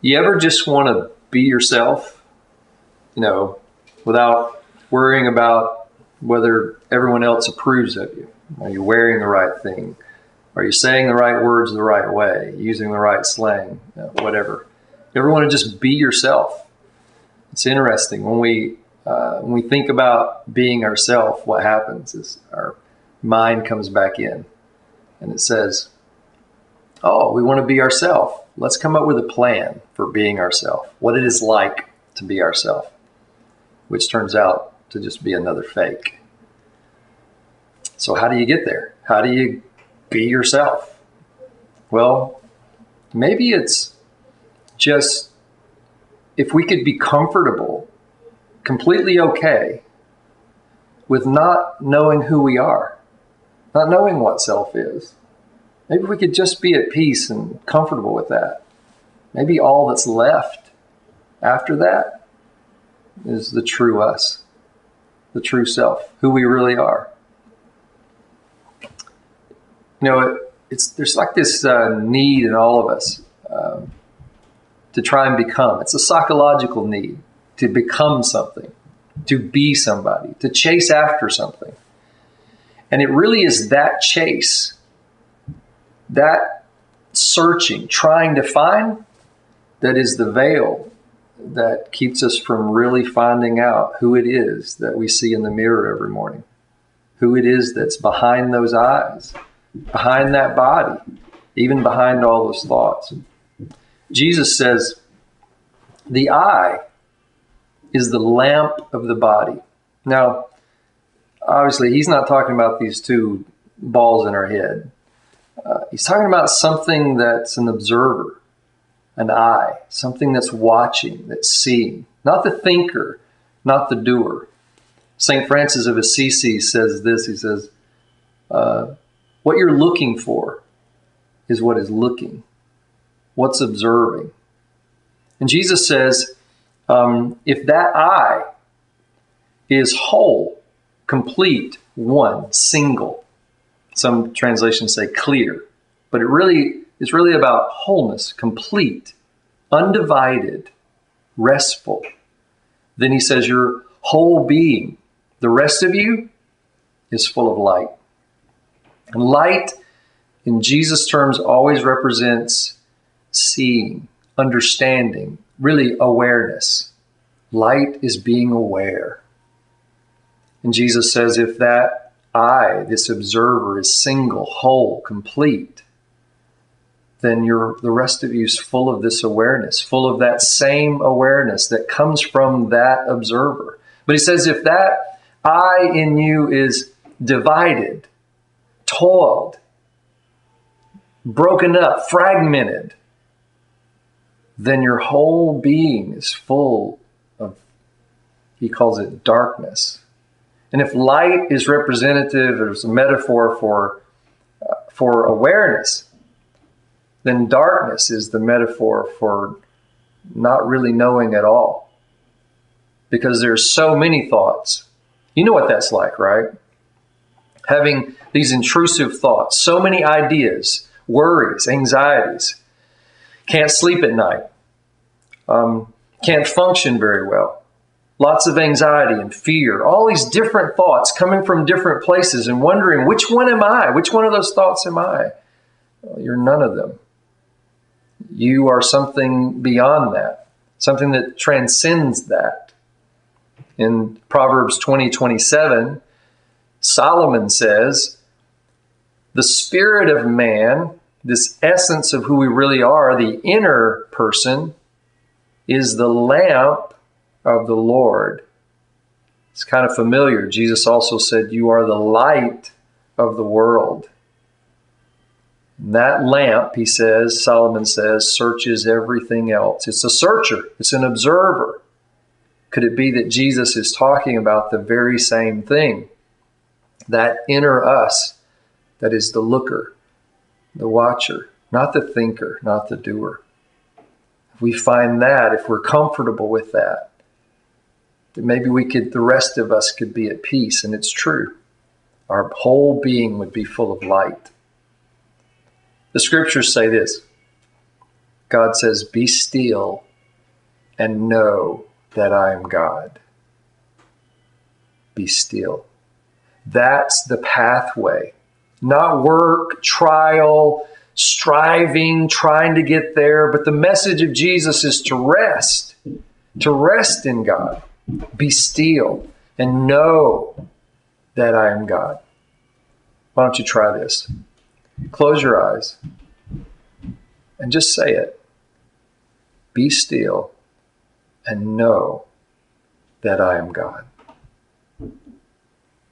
You ever just want to be yourself, without worrying about whether everyone else approves of you? Are you wearing the right thing? Are you saying the right words the right way? Using the right slang? Whatever. You ever want to just be yourself? It's interesting. When we think about being ourselves, what happens is our mind comes back in and it says, oh, we want to be ourselves. Let's come up with a plan for being ourselves, what it is like to be ourselves, which turns out to just be another fake. So how do you get there? How do you be yourself? Well, maybe it's just if we could be comfortable, completely okay with not knowing who we are, not knowing what self is. Maybe we could just be at peace and comfortable with that. Maybe all that's left after that is the true us, the true self, who we really are. There's like this need in all of us to try and become. It's a psychological need to become something, to be somebody, to chase after something. And it really is that chase, that searching, trying to find, that is the veil that keeps us from really finding out who it is that we see in the mirror every morning, who it is that's behind those eyes, behind that body, even behind all those thoughts. Jesus says, the eye is the lamp of the body. Now, obviously, he's not talking about these two balls in our head. He's talking about something that's an observer, an eye, something that's watching, that's seeing, not the thinker, not the doer. St. Francis of Assisi says this, he says, what you're looking for is what is looking, what's observing. And Jesus says, if that eye is whole, complete, one, single, some translations say clear, but it's really about wholeness, complete, undivided, restful. Then he says your whole being, the rest of you, is full of light. And light, in Jesus' terms, always represents seeing, understanding, really awareness. Light is being aware. And Jesus says if that I, this observer, is single, whole, complete, then the rest of you is full of this awareness, full of that same awareness that comes from that observer. But he says if that I in you is divided, toiled, broken up, fragmented, then your whole being is full of, he calls it darkness. And if light is representative, or is a metaphor for awareness, then darkness is the metaphor for not really knowing at all. Because there's so many thoughts. You know what that's like, right? Having these intrusive thoughts, so many ideas, worries, anxieties, can't sleep at night, can't function very well. Lots of anxiety and fear, all these different thoughts coming from different places and wondering, which one am I? Which one of those thoughts am I? Well, you're none of them. You are something beyond that, something that transcends that. In Proverbs 20:27, Solomon says, the spirit of man, this essence of who we really are, the inner person, is the lamp of the Lord. It's kind of familiar. Jesus also said, you are the light of the world. And that lamp, he says, Solomon says, searches everything else. It's a searcher. It's an observer. Could it be that Jesus is talking about the very same thing? That inner us that is the looker, the watcher, not the thinker, not the doer. If we find that, if we're comfortable with that, then maybe the rest of us could be at peace. And it's true. Our whole being would be full of light. The scriptures say this, God says, be still and know that I am God. Be still. That's the pathway. Not work, trial, striving, trying to get there. But the message of Jesus is to rest in God. Be still and know that I am God. Why don't you try this? Close your eyes and just say it. Be still and know that I am God.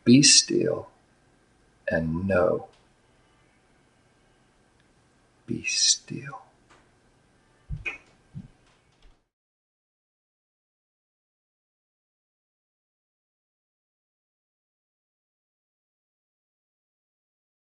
Be still and know. Be still.